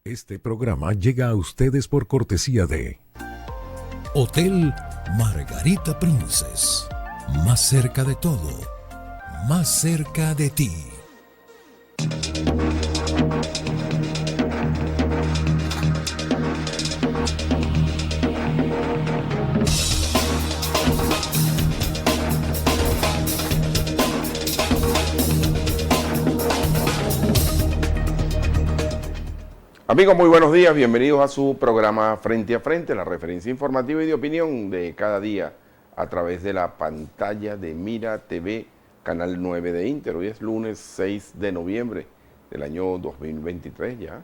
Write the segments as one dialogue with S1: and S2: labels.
S1: Este programa llega a ustedes por cortesía de Hotel Margarita Princess. Más cerca de todo, más cerca de ti.
S2: Amigos, muy buenos días, bienvenidos a su programa Frente a Frente, la referencia informativa y de opinión de cada día a través de la pantalla de Mira TV, Canal 9 de Inter. Hoy es lunes 6 de noviembre del año 2023, ya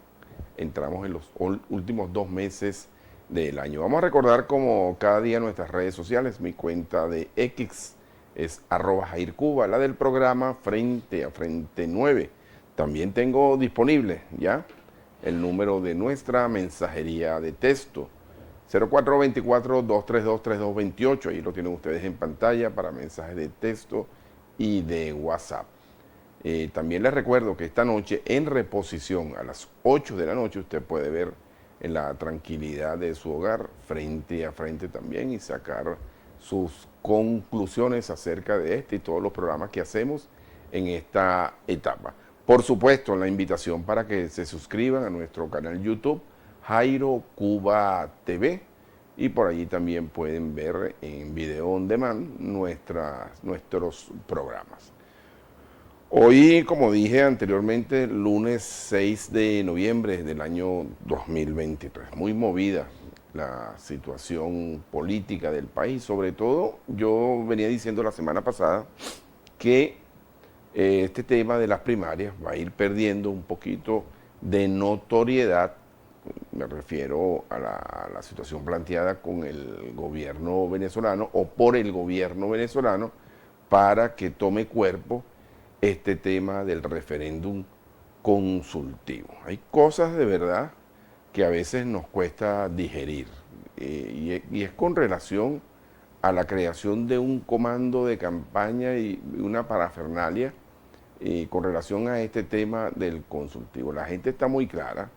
S2: entramos en los últimos 2 meses del año. Vamos a recordar como cada día nuestras redes sociales, mi cuenta de X es @JairCuba, la del programa Frente a Frente 9. También tengo disponible ya el número de nuestra mensajería de texto, 0424-232-3228. Ahí lo tienen ustedes en pantalla para mensajes de texto y de WhatsApp. También les recuerdo que esta noche en reposición a las 8 de la noche usted puede ver en la tranquilidad de su hogar, frente a frente también, y sacar sus conclusiones acerca de este y todos los programas que hacemos en esta etapa. Por supuesto, la invitación para que se suscriban a nuestro canal YouTube, Jairo Cuba TV, y por allí también pueden ver en video on demand nuestros programas. Hoy, como dije anteriormente, lunes 6 de noviembre del año 2023. Muy movida la situación política del país. Sobre todo, yo venía diciendo la semana pasada que este tema de las primarias va a ir perdiendo un poquito de notoriedad. Me refiero a la situación planteada con el gobierno venezolano o por el gobierno venezolano para que tome cuerpo este tema del referéndum consultivo. Hay cosas de verdad que a veces nos cuesta digerir y es con relación a la creación de un comando de campaña y una parafernalia con relación a este tema del consultivo. La gente está muy clara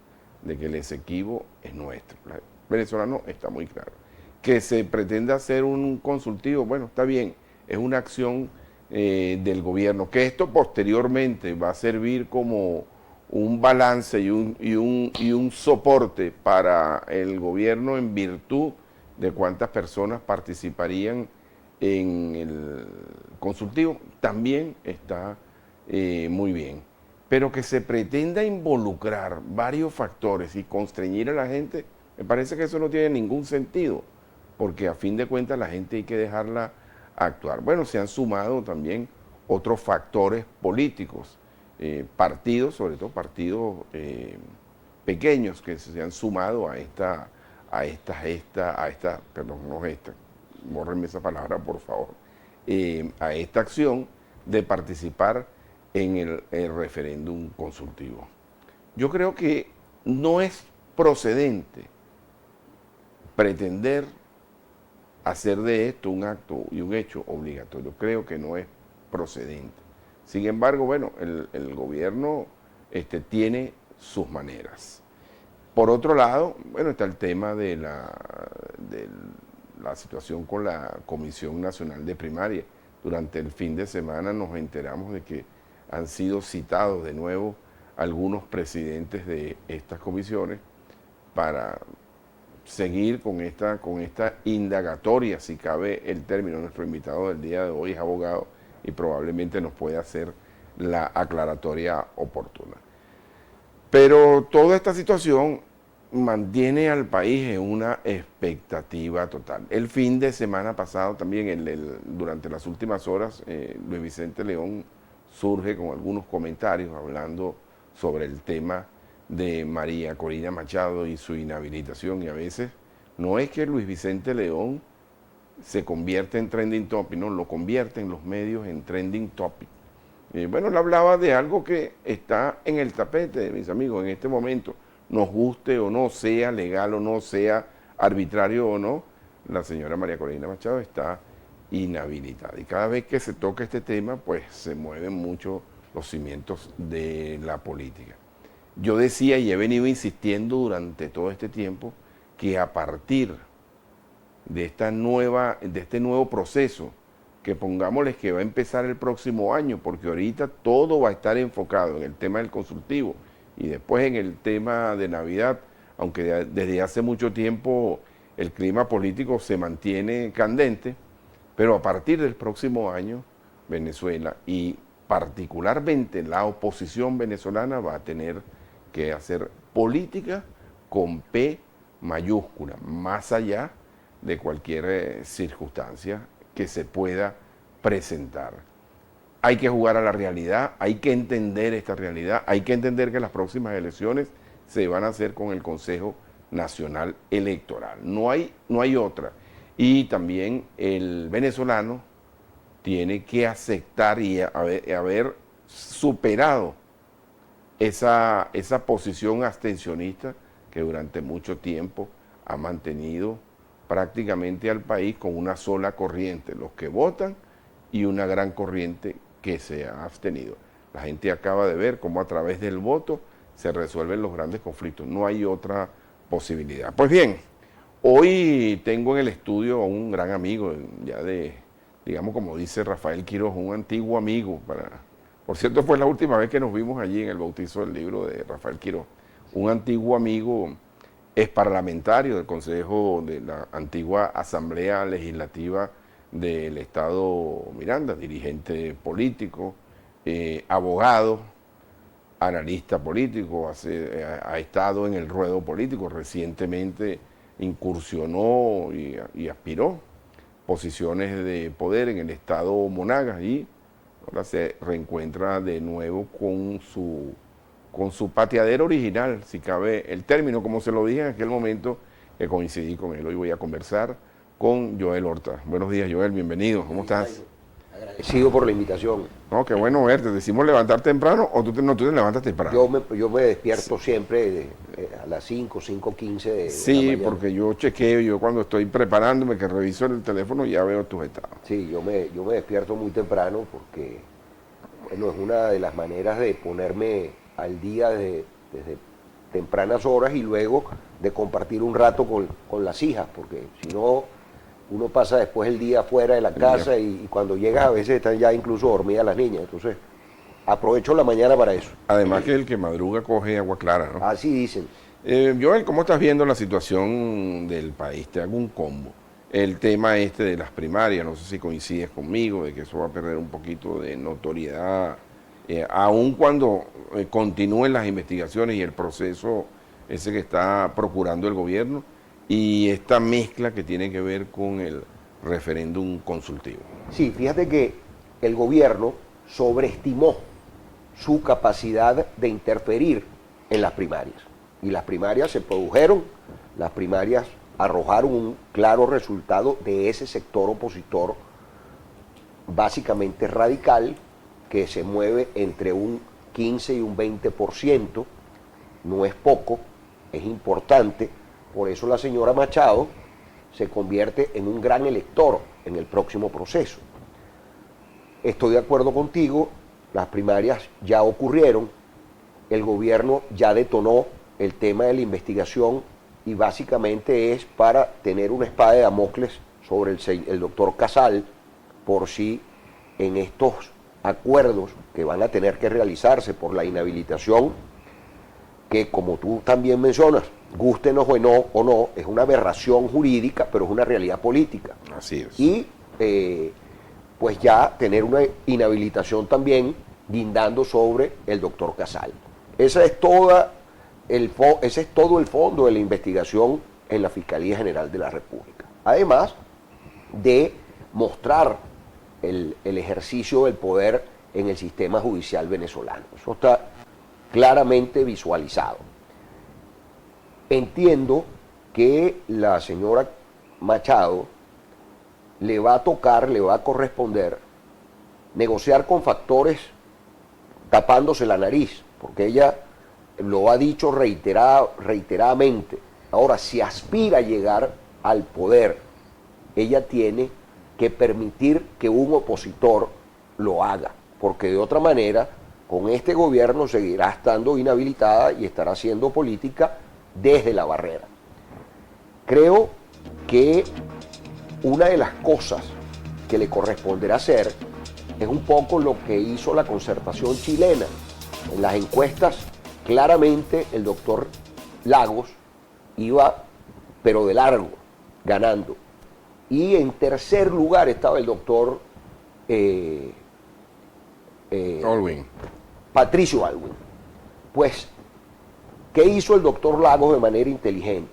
S2: de que el Esequibo es nuestro. El venezolano está muy claro. Que se pretenda hacer un consultivo, bueno, está bien, es una acción del gobierno, que esto posteriormente va a servir como un balance y un soporte para el gobierno en virtud de cuántas personas participarían en el consultivo, también está muy bien. Pero que se pretenda involucrar varios factores y constreñir a la gente, me parece que eso no tiene ningún sentido, porque a fin de cuentas la gente hay que dejarla actuar. Bueno, se han sumado también otros factores políticos, partidos, sobre todo partidos pequeños que se han sumado perdón, no esta, bórrenme esa palabra por favor, a esta acción de participar en el referéndum consultivo. Yo creo que no es procedente pretender hacer de esto un acto y un hecho obligatorio. Creo que no es procedente. Sin embargo, bueno, el gobierno tiene sus maneras. Por otro lado, bueno, está el tema de la situación con la Comisión Nacional de Primaria. Durante el fin de semana nos enteramos de que han sido citados de nuevo algunos presidentes de estas comisiones para seguir con esta indagatoria, si cabe el término. Nuestro invitado del día de hoy es abogado y probablemente nos puede hacer la aclaratoria oportuna. Pero toda esta situación mantiene al país en una expectativa total. El fin de semana pasado también, durante las últimas horas, Luis Vicente León surge con algunos comentarios hablando sobre el tema de María Corina Machado y su inhabilitación, y a veces no es que Luis Vicente León se convierte en trending topic, no, lo convierte en los medios en trending topic. Bueno, él hablaba de algo que está en el tapete, mis amigos, en este momento, nos guste o no, sea legal o no, sea arbitrario o no, la señora María Corina Machado está inhabilitada. Y cada vez que se toca este tema, pues se mueven mucho los cimientos de la política. yo decía y he venido insistiendo durante todo este tiempo que a partir de este nuevo proceso, que pongámosles que va a empezar el próximo año, porque ahorita todo va a estar enfocado en el tema del consultivo y después en el tema de Navidad, aunque desde hace mucho tiempo el clima político se mantiene candente, pero a partir del próximo año Venezuela y particularmente la oposición venezolana va a tener que hacer política con P mayúscula, más allá de cualquier circunstancia que se pueda presentar. Hay que jugar a la realidad, hay que entender esta realidad, hay que entender que las próximas elecciones se van a hacer con el Consejo Nacional Electoral. No hay otra. Y también el venezolano tiene que aceptar y haber superado esa posición abstencionista que durante mucho tiempo ha mantenido prácticamente al país con una sola corriente, los que votan y una gran corriente que se ha abstenido. La gente acaba de ver cómo a través del voto se resuelven los grandes conflictos, no hay otra posibilidad. Pues bien, hoy tengo en el estudio a un gran amigo, ya digamos como dice Rafael Quiroz, un antiguo amigo. Por cierto, fue la última vez que nos vimos allí en el bautizo del libro de Rafael Quiroz. Un antiguo amigo, es parlamentario del Consejo de la antigua Asamblea Legislativa del Estado Miranda, dirigente político, abogado, analista político, ha estado en el ruedo político, recientemente incursionó y aspiró posiciones de poder en el estado Monagas y ahora se reencuentra de nuevo con su pateadero original, si cabe el término, como se lo dije en aquel momento que coincidí con él. Hoy voy a conversar con Joel Horta. Buenos días, Joel, bienvenido. ¿Cómo estás?
S3: Agradecido por la invitación.
S2: No, qué bueno verte. ¿Te decimos levantar temprano o tú te levantas temprano?
S3: Yo me despierto siempre a las 5:15 de la
S2: Sí,
S3: mañana.
S2: porque yo chequeo, yo cuando estoy preparándome, que reviso el teléfono, ya veo tus estados.
S3: Sí, yo me despierto muy temprano porque, bueno, es una de las maneras de ponerme al día desde tempranas horas y luego de compartir un rato con las hijas, porque si no, uno pasa después el día fuera de la casa y cuando llegas a veces están ya incluso dormidas las niñas, entonces aprovecho la mañana para eso.
S2: Además que el que madruga coge agua clara, ¿no?
S3: Así dicen.
S2: Joel, ¿cómo estás viendo la situación del país? Te hago un combo. El tema de las primarias, no sé si coincides conmigo, de que eso va a perder un poquito de notoriedad, aun cuando continúen las investigaciones y el proceso ese que está procurando el gobierno, y esta mezcla que tiene que ver con el referéndum consultivo.
S3: Sí, fíjate que el gobierno sobreestimó su capacidad de interferir en las primarias. Y las primarias se produjeron, las primarias arrojaron un claro resultado de ese sector opositor, básicamente radical, que se mueve entre un 15 y un 20%, no es poco, es importante. Por eso la señora Machado se convierte en un gran elector en el próximo proceso. Estoy de acuerdo contigo, las primarias ya ocurrieron, el gobierno ya detonó el tema de la investigación y básicamente es para tener una espada de Damocles sobre el doctor Casal, por si en estos acuerdos que van a tener que realizarse por la inhabilitación, que como tú también mencionas, gústenos o no, es una aberración jurídica, pero es una realidad política.
S2: Así es.
S3: Y pues ya tener una inhabilitación también guindando sobre el doctor Casal. Ese es todo el fondo de la investigación en la Fiscalía General de la República. Además de mostrar el ejercicio del poder en el sistema judicial venezolano. Eso está claramente visualizado. Entiendo que la señora Machado le va a corresponder negociar con factores tapándose la nariz, porque ella lo ha dicho reiteradamente. Ahora, si aspira a llegar al poder, ella tiene que permitir que un opositor lo haga, porque de otra manera con este gobierno seguirá estando inhabilitada y estará haciendo política desde la barrera. Creo que una de las cosas que le corresponderá hacer es un poco lo que hizo la Concertación chilena. En las encuestas, claramente el doctor Lagos iba, pero de largo, ganando. Y en tercer lugar estaba el doctor
S2: Aylwin.
S3: Patricio Aylwin. Pues, ¿qué hizo el doctor Lagos de manera inteligente?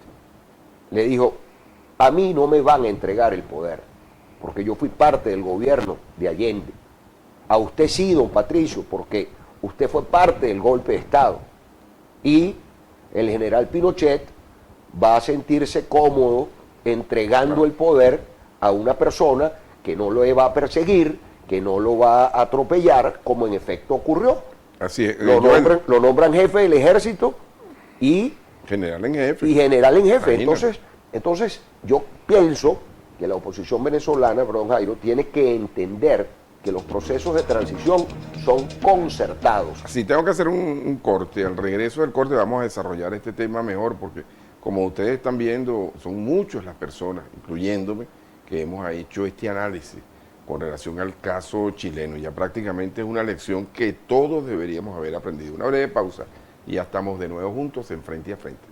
S3: Le dijo, a mí no me van a entregar el poder, porque yo fui parte del gobierno de Allende. A usted sí, don Patricio, porque usted fue parte del golpe de Estado. Y el general Pinochet va a sentirse cómodo entregando el poder a una persona que no lo va a perseguir, que no lo va a atropellar, como en efecto ocurrió.
S2: Así es.
S3: Lo nombran jefe del ejército y
S2: general en jefe.
S3: Y general en jefe.
S2: Imagínate.
S3: Entonces, yo pienso que la oposición venezolana, perdón Jairo, tiene que entender que los procesos de transición son concertados.
S2: Sí, tengo que hacer un corte. Al regreso del corte vamos a desarrollar este tema mejor, porque como ustedes están viendo, son muchas las personas, incluyéndome, que hemos hecho este análisis con relación al caso chileno. Ya prácticamente es una lección que todos deberíamos haber aprendido. Una breve pausa y ya estamos de nuevo juntos en Frente a Frente.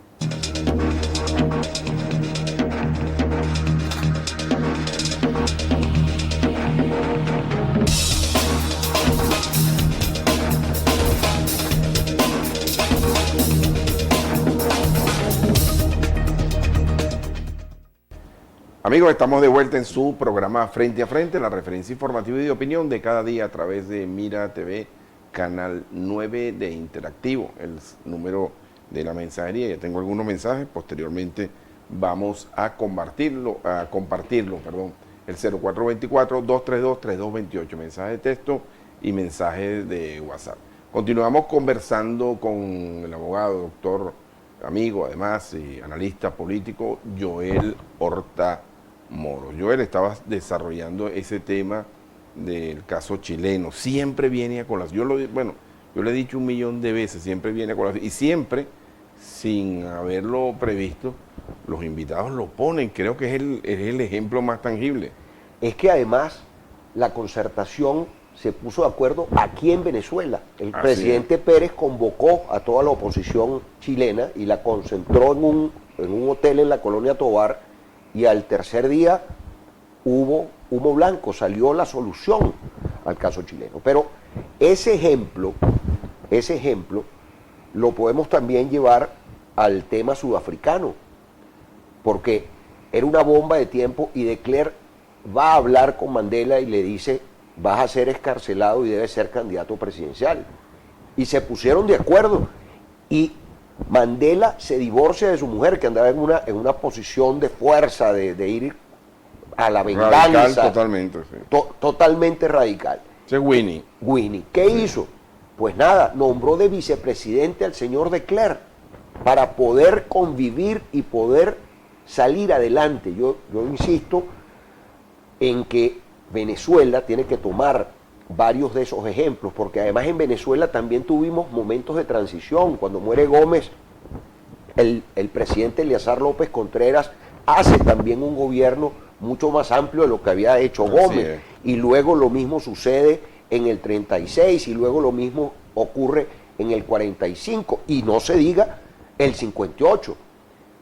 S2: Amigos, estamos de vuelta en su programa Frente a Frente, la referencia informativa y de opinión de cada día a través de Mira TV, canal 9 de Interactivo, el número de la mensajería. Ya tengo algunos mensajes, posteriormente vamos a compartirlo, el 0424-232-3228, mensaje de texto y mensaje de WhatsApp. Continuamos conversando con el abogado, doctor, amigo, además, y analista político, Joel Horta Moro. Joel, estaba desarrollando ese tema del caso chileno. Siempre viene con las... Yo le he dicho 1.000.000 de veces, siempre viene con las... Y siempre, sin haberlo previsto, los invitados lo ponen. Creo que es el ejemplo más tangible.
S3: Es que además la Concertación se puso de acuerdo aquí en Venezuela. El presidente Pérez convocó a toda la oposición chilena y la concentró en un hotel en la colonia Tovar, y al tercer día hubo humo blanco, salió la solución al caso chileno. Pero ese ejemplo lo podemos también llevar al tema sudafricano, porque era una bomba de tiempo y de Klerk va a hablar con Mandela y le dice, vas a ser excarcelado y debes ser candidato presidencial. Y se pusieron de acuerdo. Y Mandela se divorcia de su mujer, que andaba en una posición de fuerza, de ir a la venganza.
S2: Radical totalmente, sí.
S3: Totalmente radical.
S2: Ese es Winnie.
S3: ¿Qué hizo? Pues nada, nombró de vicepresidente al señor de Klerk para poder convivir y poder salir adelante. Yo insisto en que Venezuela tiene que tomar varios de esos ejemplos, porque además en Venezuela también tuvimos momentos de transición. Cuando muere Gómez, el presidente Eleazar López Contreras hace también un gobierno mucho más amplio de lo que había hecho Gómez, y luego lo mismo sucede en el 36, y luego lo mismo ocurre en el 45, y no se diga el 58.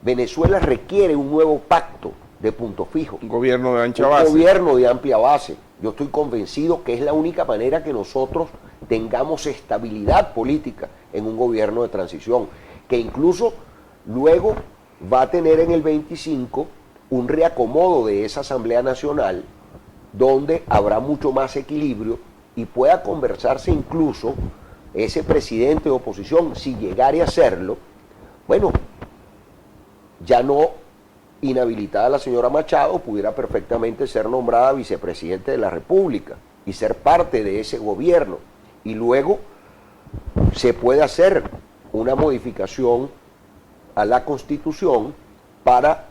S3: Venezuela requiere un nuevo pacto de punto fijo.
S2: Un gobierno de ancha base.
S3: Un gobierno de amplia base. Yo estoy convencido que es la única manera que nosotros tengamos estabilidad política en un gobierno de transición, que incluso luego va a tener en el 25 un reacomodo de esa Asamblea Nacional, donde habrá mucho más equilibrio y pueda conversarse incluso ese presidente de oposición, si llegare a hacerlo, bueno, ya no inhabilitada la señora Machado, pudiera perfectamente ser nombrada vicepresidente de la República y ser parte de ese gobierno. Y luego se puede hacer una modificación a la Constitución para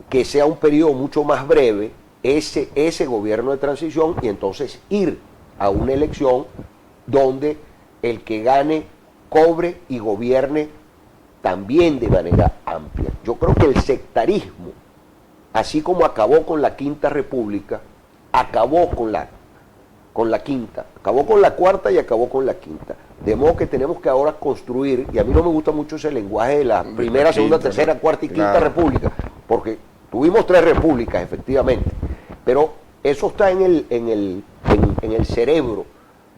S3: que sea un periodo mucho más breve ese gobierno de transición, y entonces ir a una elección donde el que gane cobre y gobierne también de manera amplia. Yo creo que el sectarismo, así como acabó con la Quinta República, acabó con la quinta, acabó con la cuarta y acabó con la quinta. De modo que tenemos que ahora construir, y a mí no me gusta mucho ese lenguaje de la primera, segunda, tercera, cuarta y quinta república, porque tuvimos 3 repúblicas, efectivamente, pero eso está en el cerebro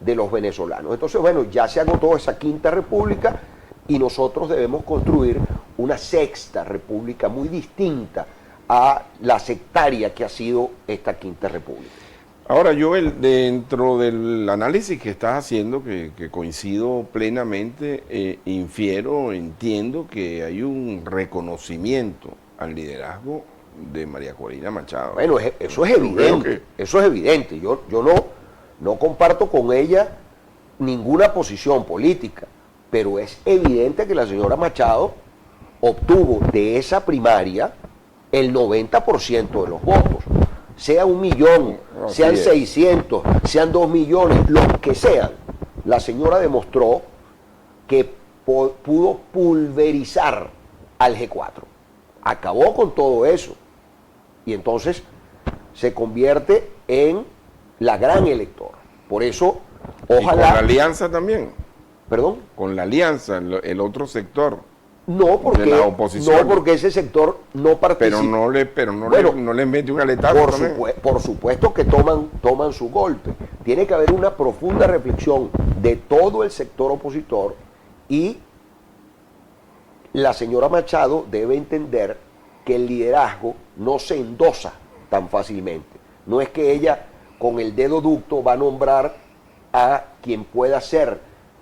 S3: de los venezolanos. Entonces, bueno, ya se agotó esa quinta república y nosotros debemos construir una sexta república muy distinta a la sectaria que ha sido esta quinta república.
S2: Ahora, Joel, dentro del análisis que estás haciendo, que coincido plenamente, infiero, entiendo que hay un reconocimiento al liderazgo de María Corina Machado.
S3: Bueno, eso es evidente, eso es evidente. Yo no comparto con ella ninguna posición política, pero es evidente que la señora Machado obtuvo de esa primaria el 90% de los votos. Sea 1 millón, sean 600, sean 2 millones, los que sean. La señora demostró que pudo pulverizar al G4. Acabó con todo eso. Y entonces se convierte en la gran electora. Por eso, ojalá...
S2: ¿Y con la alianza también?
S3: ¿Perdón?
S2: Con la alianza, el otro sector.
S3: No, porque,
S2: de la oposición.
S3: no, porque ese sector no participa.
S2: No le mete un aletazo.
S3: Por supuesto que toman su golpe. Tiene que haber una profunda reflexión de todo el sector opositor y la señora Machado debe entender que el liderazgo no se endosa tan fácilmente. No es que ella con el dedo ducto va a nombrar a quien pueda ser.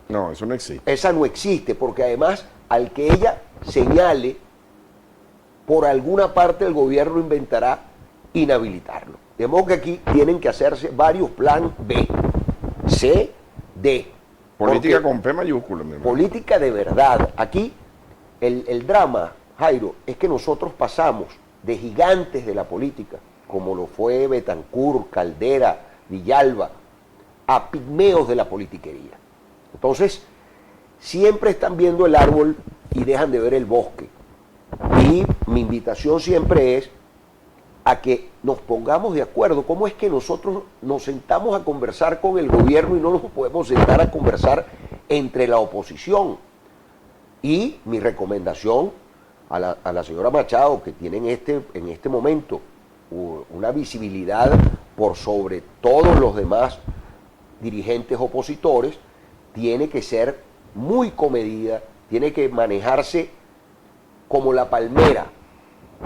S2: No, eso no existe.
S3: Esa no existe, porque además al que ella señale, por alguna parte el gobierno inventará inhabilitarlo. De modo que aquí tienen que hacerse varios plan B, C, D.
S2: Política con P mayúscula, mi hermano.
S3: Política de verdad. Aquí el drama, Jairo, es que nosotros pasamos de gigantes de la política, como lo fue Betancur, Caldera, Villalba, a pigmeos de la politiquería. Entonces, siempre están viendo el árbol y dejan de ver el bosque. Y mi invitación siempre es a que nos pongamos de acuerdo. ¿Cómo es que nosotros nos sentamos a conversar con el gobierno y no nos podemos sentar a conversar entre la oposición? Y mi recomendación a la señora Machado, que tiene en este momento una visibilidad por sobre todos los demás dirigentes opositores, tiene que ser muy comedida, tiene que manejarse como la palmera,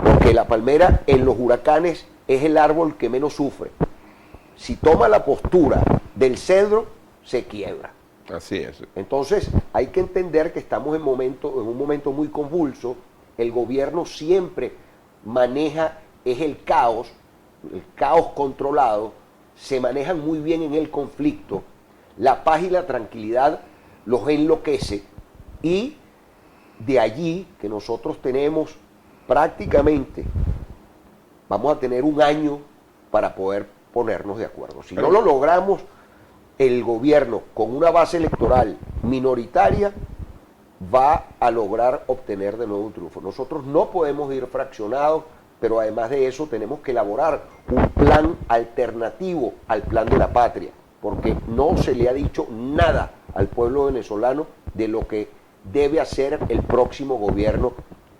S3: porque la palmera en los huracanes es el árbol que menos sufre. Si toma la postura del cedro, se quiebra.
S2: Así es.
S3: Entonces hay que entender que estamos en un momento muy convulso. El gobierno siempre maneja, es el caos controlado, se manejan muy bien en el conflicto, la paz y la tranquilidad los enloquece, y de allí que nosotros tenemos prácticamente, vamos a tener 1 año para poder ponernos de acuerdo. Si no lo logramos, el gobierno con una base electoral minoritaria va a lograr obtener de nuevo un triunfo. Nosotros no podemos ir fraccionados, pero además de eso tenemos que elaborar un plan alternativo al plan de la patria, porque no se le ha dicho nada al pueblo venezolano de lo que debe hacer el próximo gobierno,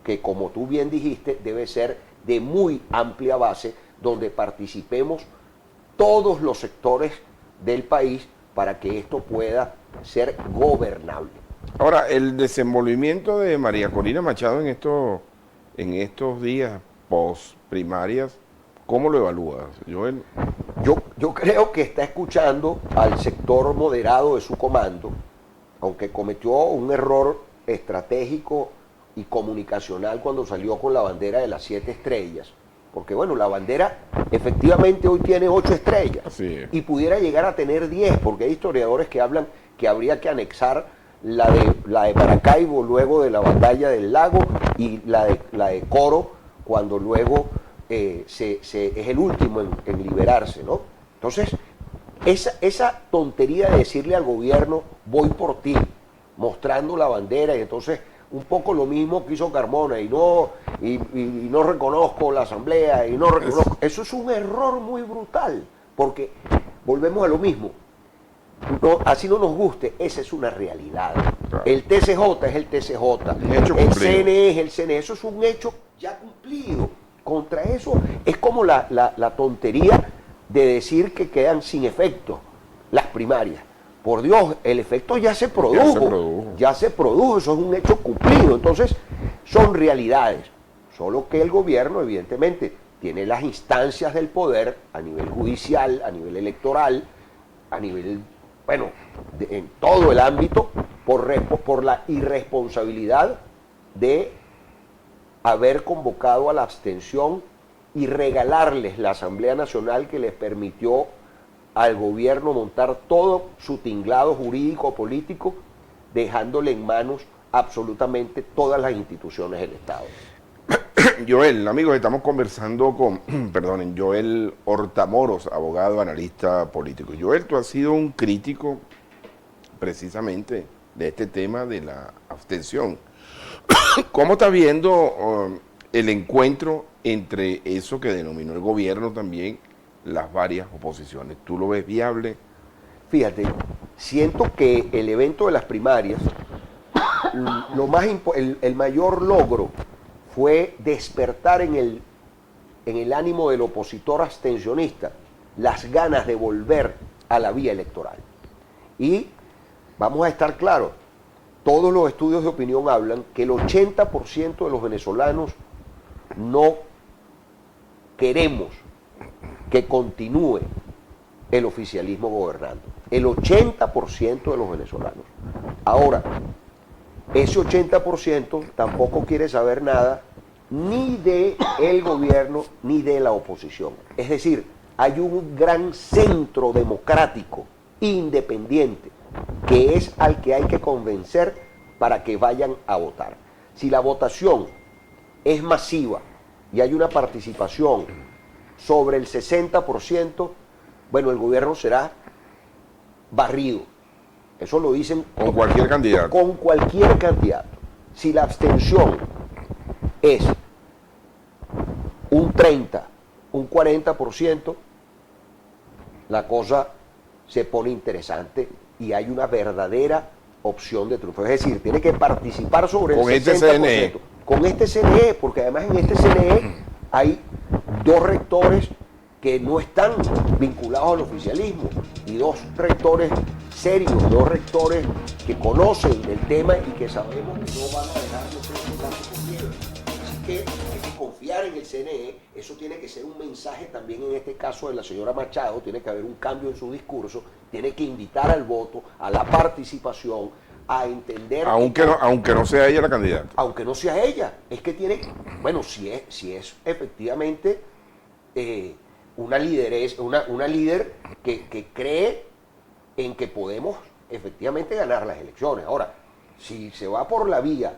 S3: que como tú bien dijiste, debe ser de muy amplia base, donde participemos todos los sectores del país para que esto pueda ser gobernable.
S2: Ahora, el desenvolvimiento de María Corina Machado en estos días post primarias, ¿cómo lo evalúas, Joel?
S3: Yo creo que está escuchando al sector moderado de su comando, aunque cometió un error estratégico y comunicacional cuando salió con la bandera de las 7 estrellas. Porque bueno, la bandera efectivamente hoy tiene 8 estrellas.
S2: Así es.
S3: Y pudiera llegar a tener 10, porque hay historiadores que hablan que habría que anexar la de Maracaibo luego de la batalla del lago, y la de Coro cuando luego es el último en liberarse, ¿no? Entonces, esa tontería de decirle al gobierno, voy por ti, mostrando la bandera, y entonces un poco lo mismo que hizo Carmona, y no reconozco la asamblea, y no reconozco. Eso es un error muy brutal, porque volvemos a lo mismo. No, así no nos guste, esa es una realidad. Claro. El TCJ es el TCJ, el CNE es el CNE, eso es un hecho ya cumplido. Contra eso es como la tontería de decir que quedan sin efecto las primarias. Por Dios, el efecto ya se produjo, eso es un hecho cumplido. Entonces, son realidades, solo que el gobierno evidentemente tiene las instancias del poder a nivel judicial, a nivel electoral, a nivel, bueno, en todo el ámbito, por la irresponsabilidad de haber convocado a la abstención y regalarles la Asamblea Nacional que les permitió al gobierno montar todo su tinglado jurídico político, dejándole en manos absolutamente todas las instituciones del Estado.
S2: Joel, amigos, estamos conversando con, perdonen, Joel Hortamoros, abogado, analista político. Joel, tú has sido un crítico precisamente de este tema de la abstención. ¿Cómo estás viendo el encuentro entre eso que denominó el gobierno también, las varias oposiciones? ¿Tú lo ves viable?
S3: Fíjate, siento que el evento de las primarias, el mayor logro fue despertar en el ánimo del opositor abstencionista las ganas de volver a la vía electoral. Y vamos a estar claros, todos los estudios de opinión hablan que el 80% de los venezolanos no queremos que continúe el oficialismo gobernando. El 80% de los venezolanos. Ahora, ese 80% tampoco quiere saber nada ni del gobierno ni de la oposición. Es decir, hay un gran centro democrático independiente que es al que hay que convencer para que vayan a votar. Si la votación es masiva y hay una participación sobre el 60%, bueno, el gobierno será barrido. Eso lo dicen
S2: con cualquier candidato.
S3: Con cualquier candidato. Si la abstención es un 30, un 40%, la cosa se pone interesante y hay una verdadera opción de triunfo. Es decir, tiene que participar sobre el 60%.
S2: Este CNE.
S3: Con este CNE, porque además en este CNE hay dos rectores que no están vinculados al oficialismo y dos rectores serios, dos rectores que conocen el tema y que sabemos que no van a dejar de ser con miedo. Así que hay que confiar en el CNE, eso tiene que ser un mensaje también en este caso de la señora Machado, tiene que haber un cambio en su discurso, tiene que invitar al voto, a la participación, a entender...
S2: Aunque no sea ella la candidata.
S3: Aunque no sea ella, es que tiene, bueno, si es efectivamente una lideresa, una líder que cree en que podemos efectivamente ganar las elecciones. Ahora, si se va por la vía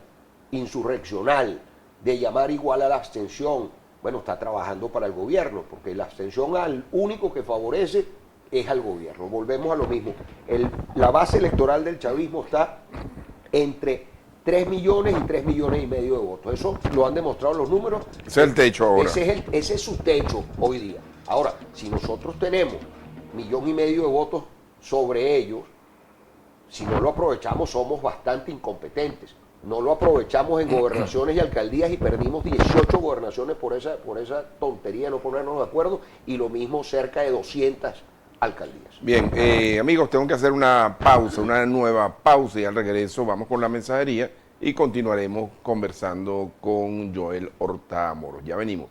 S3: insurreccional de llamar igual a la abstención, bueno, está trabajando para el gobierno, porque la abstención al único que favorece es al gobierno. Volvemos a lo mismo. La base electoral del chavismo está entre 3 millones y 3 millones y medio de votos. Eso lo han demostrado los números.
S2: Ese es el techo ahora.
S3: Ese es su techo hoy día. Ahora, si nosotros tenemos 1,5 millones de votos sobre ellos, si no lo aprovechamos somos bastante incompetentes. No lo aprovechamos en gobernaciones y alcaldías y perdimos 18 gobernaciones por esa tontería de no ponernos de acuerdo, y lo mismo cerca de 200 alcaldías.
S2: Bien, amigos, tengo que hacer una pausa, una nueva pausa, y al regreso vamos con la mensajería y continuaremos conversando con Joel Hortamoros. Ya venimos.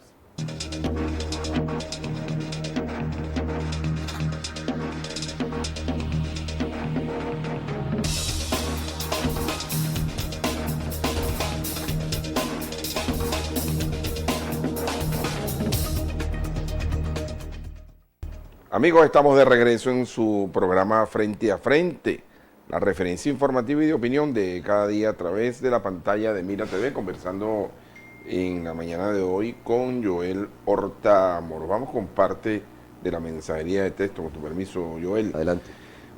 S2: Amigos, estamos de regreso en su programa Frente a Frente, la referencia informativa y de opinión de cada día a través de la pantalla de Mira TV, conversando en la mañana de hoy con Joel Hortamoros. Vamos con parte de la mensajería de texto, con tu permiso, Joel.
S3: Adelante.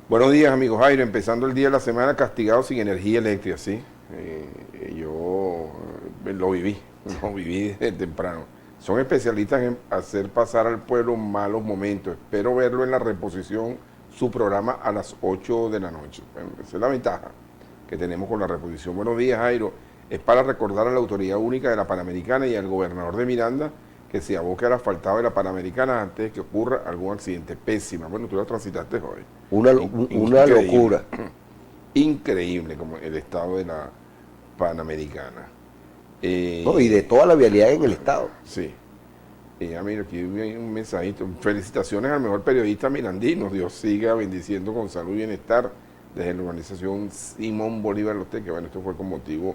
S2: Buenos días, amigos. Jairo, empezando el día de la semana castigado sin energía eléctrica, ¿sí? Yo lo viví desde temprano. Son especialistas en hacer pasar al pueblo malos momentos. Espero verlo en la reposición, su programa a las 8 de la noche. Bueno, esa es la ventaja que tenemos con la reposición. Buenos días, Jairo. Es para recordar a la Autoridad Única de la Panamericana y al gobernador de Miranda que se aboque al asfaltado de la Panamericana antes de que ocurra algún accidente. Pésima. Bueno, tú la transitaste hoy.
S3: Una locura.
S2: Increíble como el estado de la Panamericana.
S3: No, y de toda la vialidad en el estado.
S2: Sí. Mira, aquí hay un mensajito. Felicitaciones al mejor periodista mirandino. Dios siga bendiciendo con salud y bienestar desde la organización Simón Bolívar Los Teques. Bueno, esto fue con motivo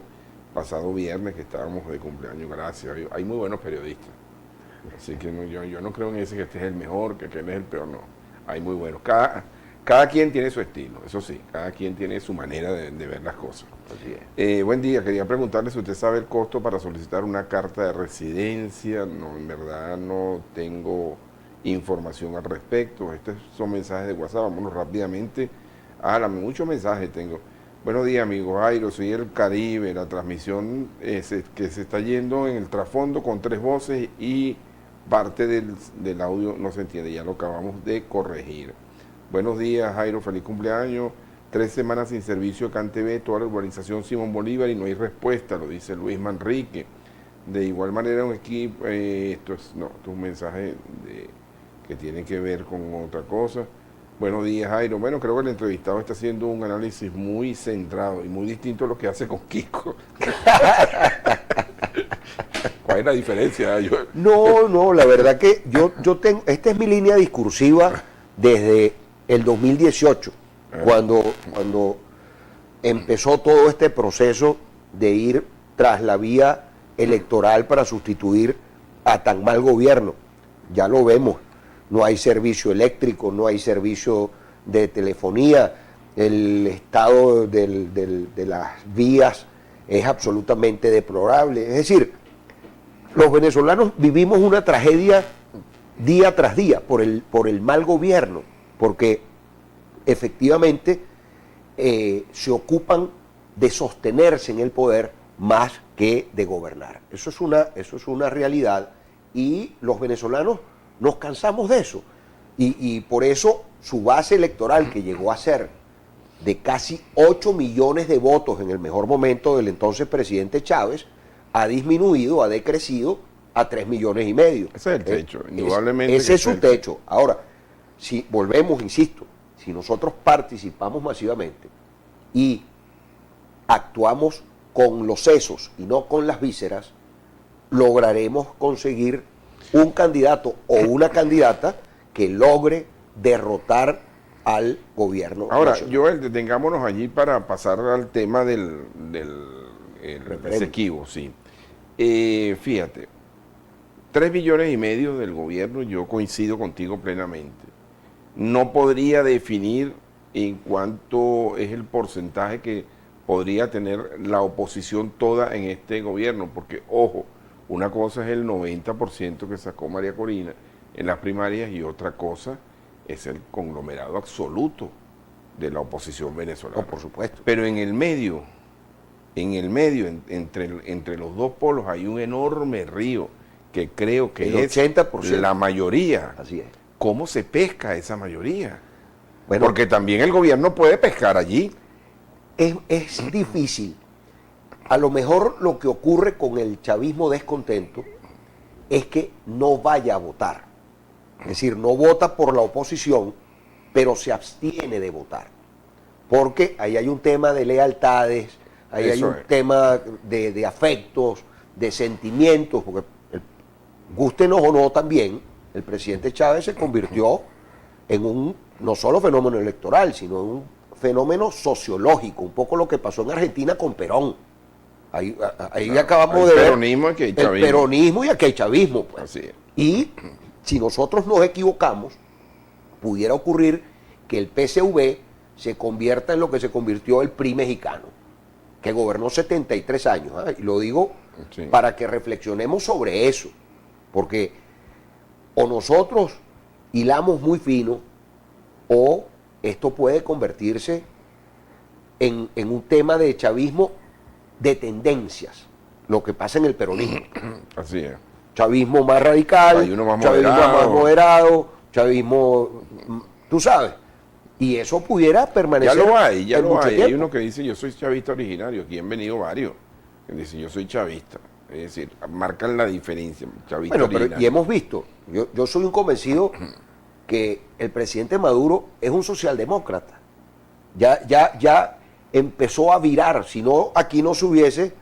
S2: pasado viernes que estábamos de cumpleaños. Gracias. Hay muy buenos periodistas. Así que no, yo no creo en ese que este es el mejor, que aquel es el peor, no. Hay muy buenos. Cada quien tiene su estilo, eso sí, cada quien tiene su manera de ver las cosas.
S3: Así es.
S2: Buen día, quería preguntarle si usted sabe el costo para solicitar una carta de residencia. No, en verdad no tengo información al respecto. Estos son mensajes de WhatsApp, vámonos rápidamente. Muchos mensajes tengo. Buenos días, amigo Jairo, soy el Caribe, la transmisión que se está yendo en el trasfondo con 3 voces y parte del audio no se entiende, ya lo acabamos de corregir. Buenos días, Jairo, feliz cumpleaños. 3 semanas sin servicio acá en TV, toda la urbanización Simón Bolívar y no hay respuesta, lo dice Luis Manrique. De igual manera, un equipo, esto es un mensaje que tiene que ver con otra cosa. Buenos días, Jairo. Bueno, creo que el entrevistado está haciendo un análisis muy centrado y muy distinto a lo que hace con Kiko. ¿Cuál es la diferencia?
S3: No, la verdad que yo tengo, esta es mi línea discursiva desde el 2018, cuando empezó todo este proceso de ir tras la vía electoral para sustituir a tan mal gobierno. Ya lo vemos. No hay servicio eléctrico, no hay servicio de telefonía, el estado de las vías es absolutamente deplorable. Es decir, los venezolanos vivimos una tragedia día tras día por el mal gobierno, porque efectivamente se ocupan de sostenerse en el poder más que de gobernar. Eso es una realidad y los venezolanos nos cansamos de eso y por eso su base electoral, que llegó a ser de casi 8 millones de votos en el mejor momento del entonces presidente Chávez, ha disminuido, ha decrecido a 3,5 millones.
S2: Ese es el techo, indudablemente.
S3: Ese es su techo. Ahora, si volvemos, insisto, si nosotros participamos masivamente y actuamos con los sesos y no con las vísceras, lograremos conseguir un candidato o una candidata que logre derrotar al gobierno.
S2: Ahora, Joel, detengámonos allí para pasar al tema del Esequibo, sí. Fíjate, 3,5 millones del gobierno, yo coincido contigo plenamente. No podría definir en cuánto es el porcentaje que podría tener la oposición toda en este gobierno, porque, ojo, una cosa es el 90% que sacó María Corina en las primarias y otra cosa es el conglomerado absoluto de la oposición venezolana.
S3: Oh, por supuesto.
S2: Pero en el medio, entre los dos polos hay un enorme río que creo que
S3: el
S2: es
S3: 80%.
S2: La mayoría.
S3: Así es.
S2: ¿Cómo se pesca esa mayoría?
S3: Bueno,
S2: porque también el gobierno puede pescar allí.
S3: Es difícil. A lo mejor lo que ocurre con el chavismo descontento es que no vaya a votar. Es decir, no vota por la oposición, pero se abstiene de votar. Porque ahí hay un tema de lealtades, ahí hay un tema de afectos, de sentimientos, porque gústenos o no también, el presidente Chávez se convirtió en un, no solo fenómeno electoral, sino en un fenómeno sociológico, un poco lo que pasó en Argentina con Perón. Ahí acabamos de ver el peronismo y aquí hay chavismo. Pues.
S2: Así es.
S3: Y si nosotros nos equivocamos, pudiera ocurrir que el PSV se convierta en lo que se convirtió el PRI mexicano, que gobernó 73 años. Y lo digo para que reflexionemos sobre eso, porque o nosotros hilamos muy fino o esto puede convertirse en un tema de chavismo de tendencias, lo que pasa en el peronismo.
S2: Así es.
S3: Chavismo más radical,
S2: Hay uno más
S3: chavismo
S2: moderado.
S3: más moderado, chavismo, tú sabes. Y eso pudiera permanecer.
S2: Ya lo hay, ya
S3: en
S2: lo
S3: mucho
S2: hay. Hay
S3: tiempo.
S2: uno que dice yo soy chavista originario, aquí han venido varios, que dicen yo soy chavista. Es decir, marcan la diferencia, chavista
S3: Bueno, pero
S2: originario.
S3: y hemos visto, yo soy un convencido que el presidente Maduro es un socialdemócrata. Ya empezó a virar, si no, aquí no se hubiese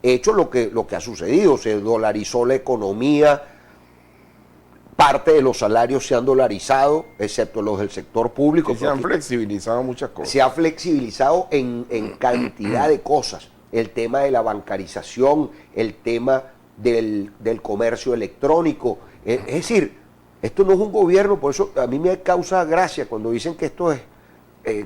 S3: hecho lo que ha sucedido, se dolarizó la economía, parte de los salarios se han dolarizado, excepto los del sector público.
S2: Y se han flexibilizado muchas cosas.
S3: Se ha flexibilizado en cantidad de cosas. El tema de la bancarización, el tema del comercio electrónico. Es decir, esto no es un gobierno, por eso a mí me causa gracia cuando dicen que esto es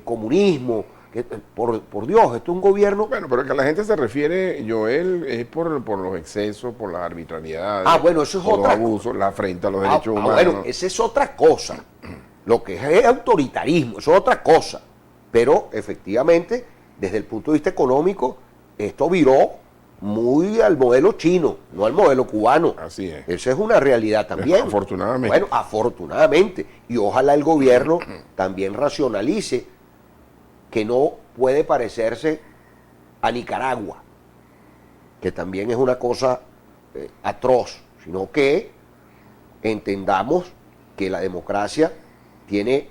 S3: comunismo. Que, por Dios, esto es un gobierno.
S2: Bueno, pero que la gente se refiere, Joel, es por los excesos, por las arbitrariedades.
S3: Ah, bueno, eso es
S2: por
S3: otra
S2: los abusos, la afrenta a los derechos humanos.
S3: Bueno, esa es otra cosa. Lo que es autoritarismo, eso es otra cosa. Pero efectivamente, desde el punto de vista económico, esto viró muy al modelo chino, no al modelo cubano.
S2: Así es.
S3: Esa es una realidad también.
S2: Afortunadamente.
S3: Bueno, afortunadamente. Y ojalá el gobierno también racionalice que no puede parecerse a Nicaragua, que también es una cosa atroz, sino que entendamos que la democracia tiene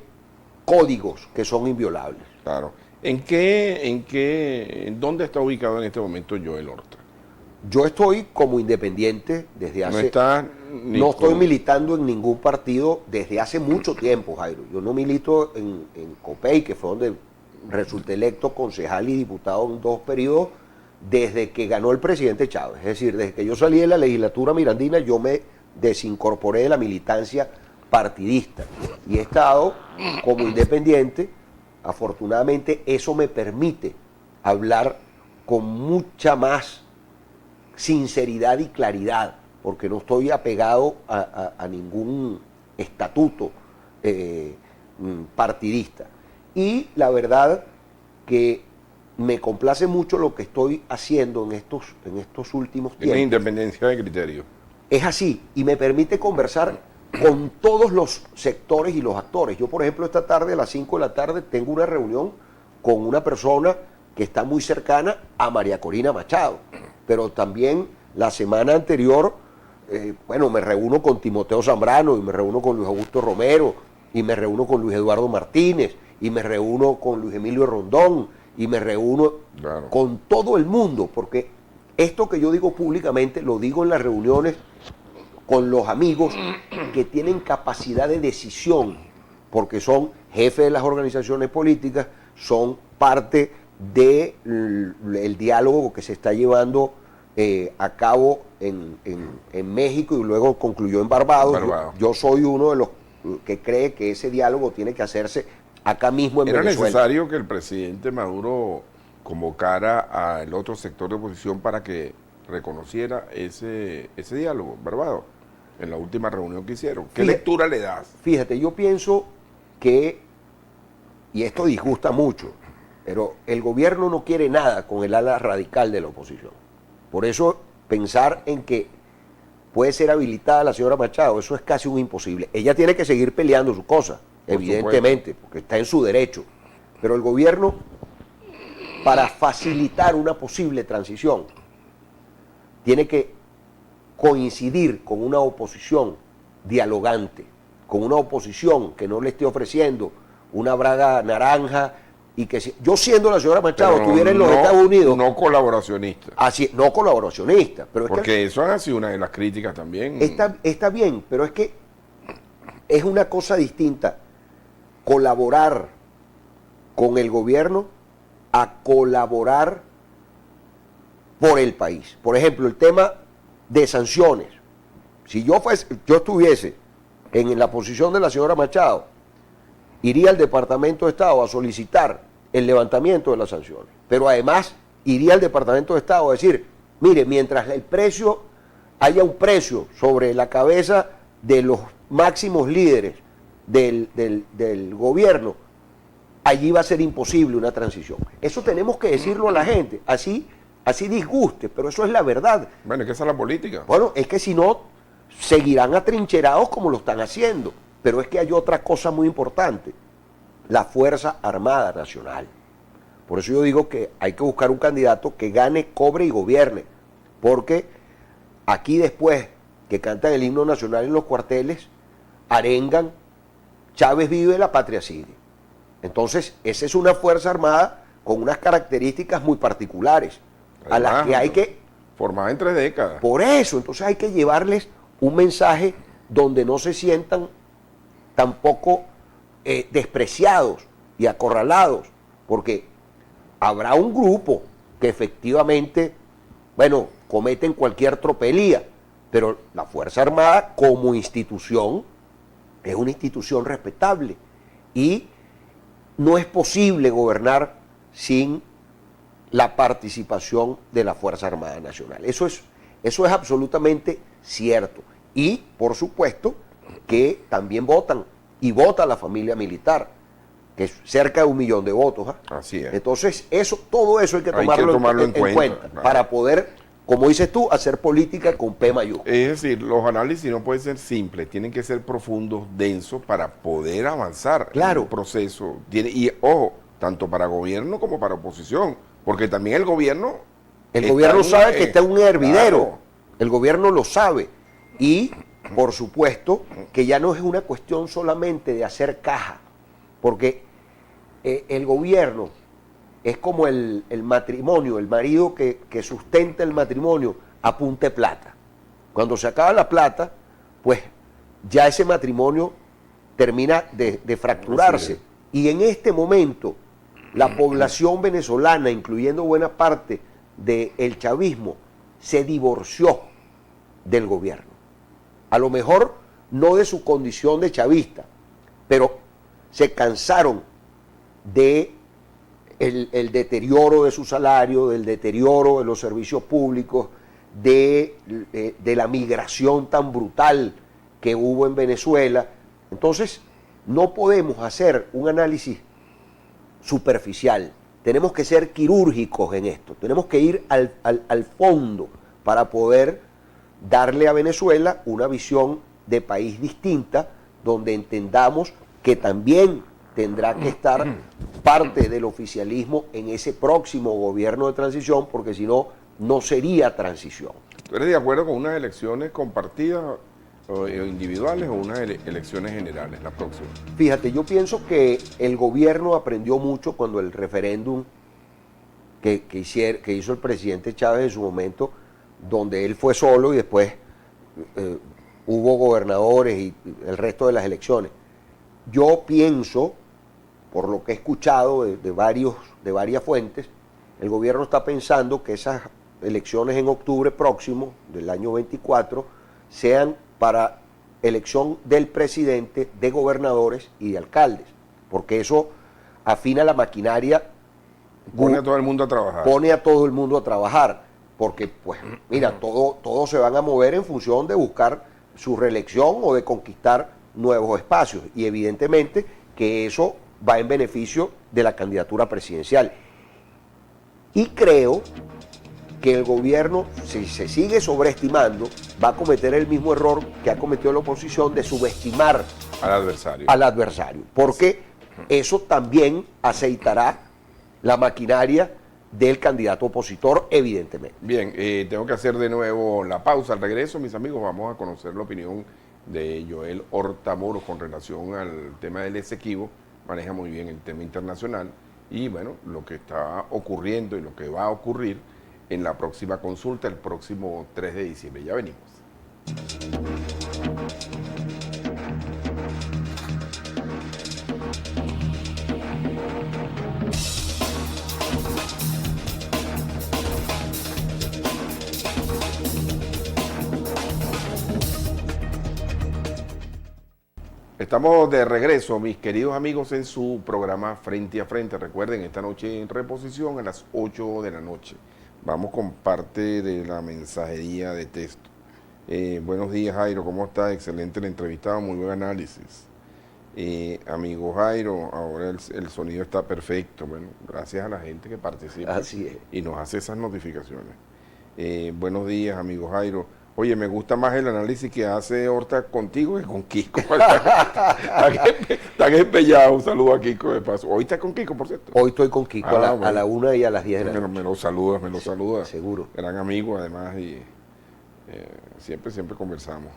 S3: códigos que son inviolables.
S2: Claro. ¿En dónde está ubicado en este momento Joel Horta?
S3: Yo estoy como independiente desde hace...
S2: No
S3: estoy militando en ningún partido desde hace mucho tiempo, Jairo. Yo no milito en COPEI, que fue donde resulté electo concejal y diputado en 2 periodos desde que ganó el presidente Chávez. Es decir, desde que yo salí de la legislatura mirandina, yo me desincorporé de la militancia partidista y he estado como independiente. Afortunadamente eso me permite hablar con mucha más sinceridad y claridad, porque no estoy apegado a ningún estatuto partidista. Y la verdad que me complace mucho lo que estoy haciendo en estos últimos tiempos.
S2: Tiene independencia de criterio.
S3: Es así, y me permite conversar con todos los sectores y los actores. Yo, por ejemplo, esta tarde a las 5 de la tarde tengo una reunión con una persona que está muy cercana a María Corina Machado, pero también la semana anterior, me reúno con Timoteo Zambrano, y me reúno con Luis Augusto Romero, y me reúno con Luis Eduardo Martínez, y me reúno con Luis Emilio Rondón, y me reúno con todo el mundo, porque esto que yo digo públicamente lo digo en las reuniones con los amigos que tienen capacidad de decisión, porque son jefes de las organizaciones políticas, son parte del diálogo que se está llevando a cabo en México y luego concluyó en Barbados. Yo soy uno de los que cree que ese diálogo tiene que hacerse acá mismo en Venezuela.
S2: ¿Era necesario que el presidente Maduro convocara al otro sector de oposición para que reconociera ese diálogo, Barbados, en la última reunión que hicieron? ¿Qué lectura le das?
S3: Fíjate, yo pienso que, y esto disgusta mucho, pero el gobierno no quiere nada con el ala radical de la oposición. Por eso pensar en que puede ser habilitada la señora Machado, eso es casi un imposible. Ella tiene que seguir peleando su cosa, evidentemente, porque está en su derecho. Pero el gobierno, para facilitar una posible transición, tiene que coincidir con una oposición dialogante, con una oposición que no le esté ofreciendo una braga naranja y que yo siendo la señora Machado estuviera en los Estados Unidos.
S2: No colaboracionista.
S3: Así, no colaboracionista. Pero es
S2: porque eso ha sido una de las críticas también.
S3: Está bien, pero es que es una cosa distinta colaborar con el gobierno a colaborar por el país. Por ejemplo, el tema de sanciones. Si yo estuviese en la posición de la señora Machado, iría al Departamento de Estado a solicitar el levantamiento de las sanciones. Pero además iría al Departamento de Estado a decir, mire, mientras haya un precio sobre la cabeza de los máximos líderes del gobierno, allí va a ser imposible una transición. Eso tenemos que decirlo a la gente, así disguste, pero eso es la verdad.
S2: Bueno, es que esa es la política.
S3: Bueno, es que si no, seguirán atrincherados como lo están haciendo. Pero es que hay otra cosa muy importante, la Fuerza Armada Nacional. Por eso yo digo que hay que buscar un candidato que gane, cobre y gobierne. Porque aquí después que cantan el himno nacional en los cuarteles, arengan, Chávez vive, la patria sigue. Entonces, esa es una Fuerza Armada con unas características muy particulares, a las que hay que...
S2: Formada en 3 décadas.
S3: Por eso, entonces hay que llevarles un mensaje donde no se sientan tampoco despreciados y acorralados, porque habrá un grupo que efectivamente, bueno, cometen cualquier tropelía, pero la Fuerza Armada como institución es una institución respetable y no es posible gobernar sin la participación de la Fuerza Armada Nacional. Eso es absolutamente cierto. Y, por supuesto, que también votan, y vota la familia militar, que es cerca de 1 millón de votos.
S2: Así es.
S3: Entonces, todo eso hay que tomarlo en cuenta
S2: claro,
S3: para poder, como dices tú, hacer política con P mayúscula.
S2: Es decir, los análisis no pueden ser simples, tienen que ser profundos, densos, para poder avanzar
S3: Claro.
S2: en un proceso. Y, ojo, tanto para gobierno como para oposición, porque también el gobierno...
S3: El gobierno sabe que está en un hervidero.
S2: Claro.
S3: El gobierno lo sabe. Y, por supuesto, que ya no es una cuestión solamente de hacer caja, porque el gobierno es como el matrimonio, el marido que sustenta el matrimonio a punta de plata. Cuando se acaba la plata, pues ya ese matrimonio termina de fracturarse. Y en este momento, la población venezolana, incluyendo buena parte del chavismo, se divorció del gobierno. A lo mejor no de su condición de chavista, pero se cansaron de el deterioro de su salario, del deterioro de los servicios públicos, de la migración tan brutal que hubo en Venezuela. Entonces, no podemos hacer un análisis superficial, tenemos que ser quirúrgicos en esto, tenemos que ir al fondo para poder darle a Venezuela una visión de país distinta, donde entendamos que también tendrá que estar parte del oficialismo en ese próximo gobierno de transición, porque si no, no sería transición.
S2: ¿Tú eres de acuerdo con unas elecciones compartidas o individuales o unas elecciones generales, la próxima?
S3: Fíjate, yo pienso que el gobierno aprendió mucho cuando el referéndum que hizo el presidente Chávez en su momento, donde él fue solo y después hubo gobernadores y el resto de las elecciones. Yo pienso, por lo que he escuchado de varias fuentes, el gobierno está pensando que esas elecciones en octubre próximo del año 24 sean para elección del presidente, de gobernadores y de alcaldes, porque eso afina la maquinaria.
S2: Pone a todo el mundo a trabajar.
S3: Pone a todo el mundo a trabajar, porque pues mira, todos se van a mover en función de buscar su reelección o de conquistar nuevos espacios, y evidentemente que eso va en beneficio de la candidatura presidencial. Y creo que el gobierno, si se sigue sobreestimando, va a cometer el mismo error que ha cometido la oposición de subestimar
S2: al
S3: adversario, porque eso también aceitará la maquinaria del candidato opositor, evidentemente.
S2: Bien, tengo que hacer de nuevo la pausa. Al regreso, mis amigos, vamos a conocer la opinión de Joel Hortamoro con relación al tema del Esequibo. Maneja muy bien el tema internacional y, bueno, lo que está ocurriendo y lo que va a ocurrir en la próxima consulta el próximo 3 de diciembre. Ya venimos. Estamos de regreso, mis queridos amigos, en su programa Frente a Frente. Recuerden, esta noche en reposición a las 8 de la noche. Vamos con parte de la mensajería de texto. Buenos días, Jairo, ¿cómo estás? Excelente el entrevistado, muy buen análisis. Amigo Jairo, ahora el sonido está perfecto. Bueno, gracias a la gente que participa
S3: Así es.
S2: y nos hace esas notificaciones. Buenos días, amigo Jairo. Oye, me gusta más el análisis que hace Horta contigo que con Kiko. Están empeñados. Un saludo a Kiko de paso. Hoy está con Kiko, por cierto.
S3: Hoy estoy con Kiko a
S2: Bueno.
S3: la 1 y a las 10 de la
S2: Me
S3: noche.
S2: lo saluda, me lo saluda.
S3: Seguro.
S2: Gran amigo, además, y siempre conversamos.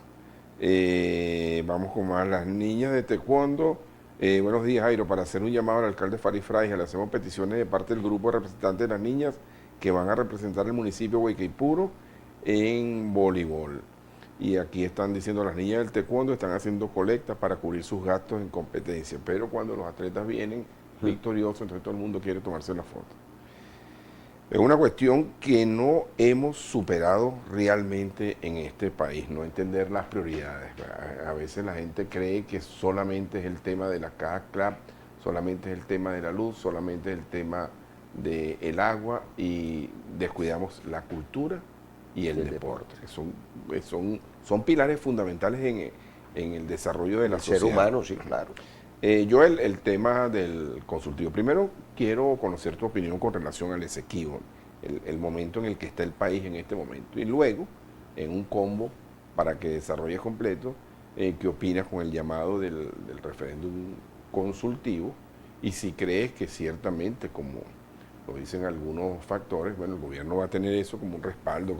S2: Vamos con más. Las niñas de Taekwondo. Buenos días, Jairo. Para hacer un llamado al alcalde Farid Fraija, le hacemos peticiones de parte del grupo de representantes de las niñas que van a representar el municipio de Huaycaipuro en voleibol. Y aquí están diciendo las niñas del Taekwondo están haciendo colectas para cubrir sus gastos en competencia. Pero cuando los atletas vienen victoriosos, entonces todo el mundo quiere tomarse la foto. Es una cuestión que no hemos superado realmente en este país, no entender las prioridades. A veces la gente cree que solamente es el tema de la caja CLAP, solamente es el tema de la luz, solamente es el tema del agua y descuidamos la cultura y el deporte, que son pilares fundamentales en el desarrollo de la sociedad.
S3: Ser humano, sí, claro.
S2: Yo el tema del consultivo. Primero quiero conocer tu opinión con relación al Esequibo, el momento en el que está el país en este momento. Y luego, en un combo, para que desarrolles completo, ¿qué opinas con el llamado del referéndum consultivo? Y si crees que ciertamente, como lo dicen algunos factores, bueno, el gobierno va a tener eso como un respaldo,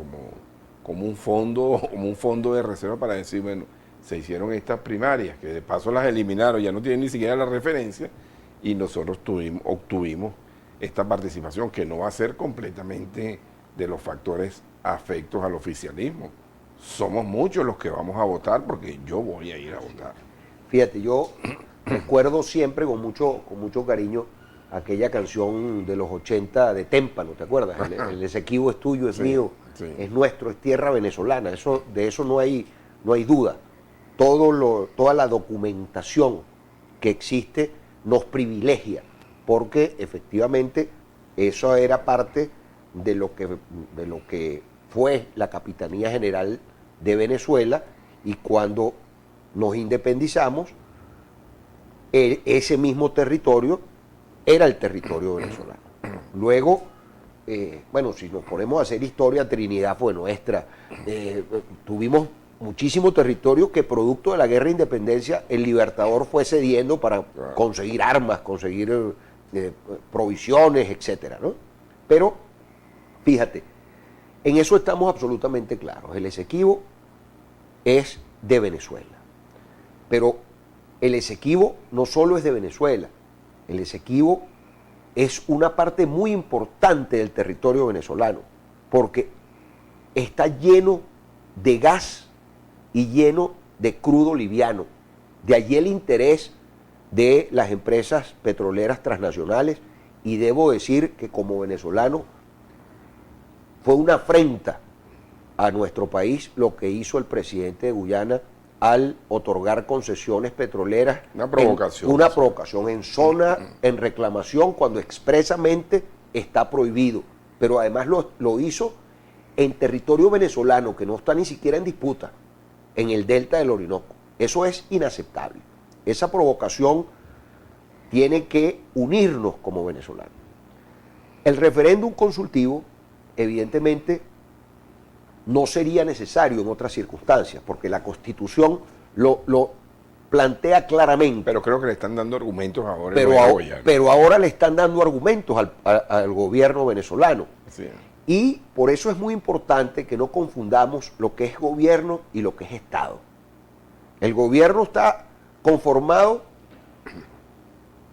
S2: como un fondo de reserva para decir, bueno, se hicieron estas primarias, que de paso las eliminaron, ya no tienen ni siquiera la referencia, y nosotros obtuvimos esta participación, que no va a ser completamente de los factores afectos al oficialismo. Somos muchos los que vamos a votar, porque yo voy a ir a votar.
S3: Fíjate, yo recuerdo siempre con mucho cariño aquella canción de los 80 de Témpano, ¿te acuerdas? El Esequibo es tuyo, es mío, es nuestro, es tierra venezolana. De eso no hay duda. Toda la documentación que existe nos privilegia, porque efectivamente eso era parte de lo que fue la Capitanía General de Venezuela, y cuando nos independizamos, ese mismo territorio era el territorio venezolano. Luego, bueno, si nos ponemos a hacer historia, Trinidad fue nuestra. Tuvimos muchísimo territorio que, producto de la guerra de independencia, el Libertador fue cediendo para conseguir armas, conseguir provisiones, etcétera, ¿no? Pero, fíjate, en eso estamos absolutamente claros. El Esequibo es de Venezuela. Pero el Esequibo no solo es de Venezuela, el Esequibo es una parte muy importante del territorio venezolano, porque está lleno de gas y lleno de crudo liviano. De allí el interés de las empresas petroleras transnacionales, y debo decir que como venezolano fue una afrenta a nuestro país lo que hizo el presidente de Guyana al otorgar concesiones petroleras.
S2: Una provocación.
S3: Una provocación en zona, en reclamación, cuando expresamente está prohibido. Pero además lo hizo en territorio venezolano, que no está ni siquiera en disputa, en el delta del Orinoco. Eso es inaceptable. Esa provocación tiene que unirnos como venezolanos. El referéndum consultivo, evidentemente, no sería necesario en otras circunstancias, porque la Constitución lo plantea claramente.
S2: Pero creo que le están dando argumentos ahora.
S3: Pero ahora le están dando argumentos al gobierno venezolano.
S2: Sí.
S3: Y por eso es muy importante que no confundamos lo que es gobierno y lo que es Estado. El gobierno está conformado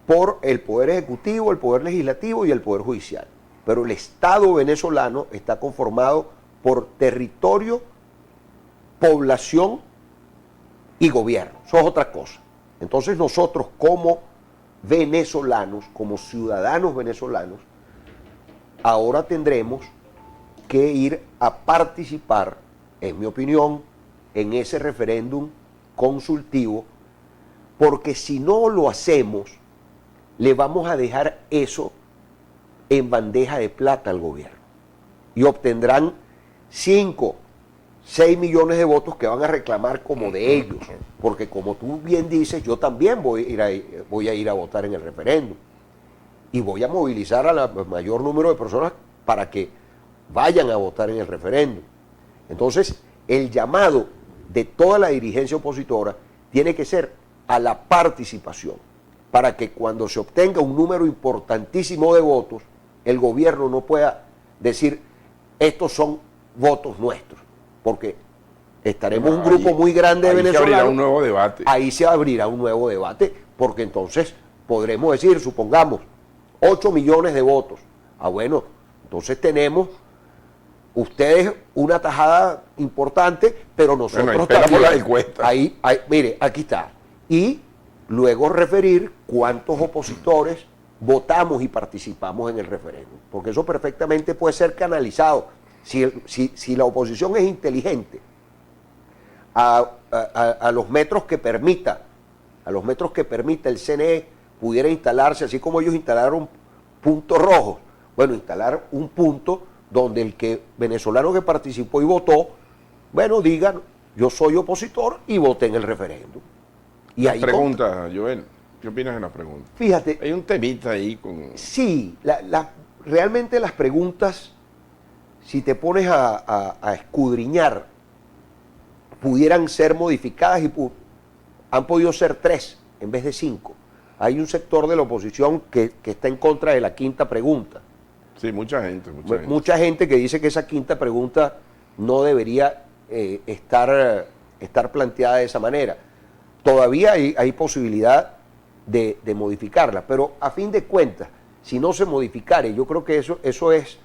S3: por el Poder Ejecutivo, el Poder Legislativo y el Poder Judicial. Pero el Estado venezolano está conformado por territorio, población y gobierno. Eso es otra cosa. Entonces nosotros, como venezolanos, como ciudadanos venezolanos, ahora tendremos que ir a participar, en mi opinión, en ese referéndum consultivo, porque si no lo hacemos, le vamos a dejar eso en bandeja de plata al gobierno, y obtendrán 5, 6 millones de votos que van a reclamar como de ellos, porque como tú bien dices, yo también voy a ir a votar en el referéndum y voy a movilizar al mayor número de personas para que vayan a votar en el referéndum. Entonces, el llamado de toda la dirigencia opositora tiene que ser a la participación, para que cuando se obtenga un número importantísimo de votos, el gobierno no pueda decir, estos son votos nuestros, porque estaremos un grupo muy grande de venezolanos.
S2: Ahí se abrirá un nuevo debate.
S3: Ahí se abrirá un nuevo debate, porque entonces podremos decir, supongamos, 8 millones de votos. Ah, bueno, entonces tenemos ustedes una tajada importante, pero nosotros también.
S2: La encuesta.
S3: Ahí, mire, aquí está. Y luego referir cuántos opositores votamos y participamos en el referéndum, porque eso perfectamente puede ser canalizado. Si la oposición es inteligente, a los metros que permita el CNE pudiera instalarse, así como ellos instalaron puntos rojos, bueno, instalar un punto donde el venezolano que participó y votó, bueno, digan, yo soy opositor y voté en el referéndum. Y
S2: la pregunta, Joel, ¿qué opinas de la pregunta?
S3: Fíjate.
S2: Hay un temita ahí con...
S3: Sí, realmente las preguntas, si te pones a escudriñar, pudieran ser modificadas y han podido ser 3 en vez de 5. Hay un sector de la oposición que está en contra de la quinta pregunta.
S2: Sí, mucha gente.
S3: Mucha gente que dice que esa quinta pregunta no debería estar planteada de esa manera. Todavía hay posibilidad de modificarla, pero a fin de cuentas, si no se modificare, yo creo que eso es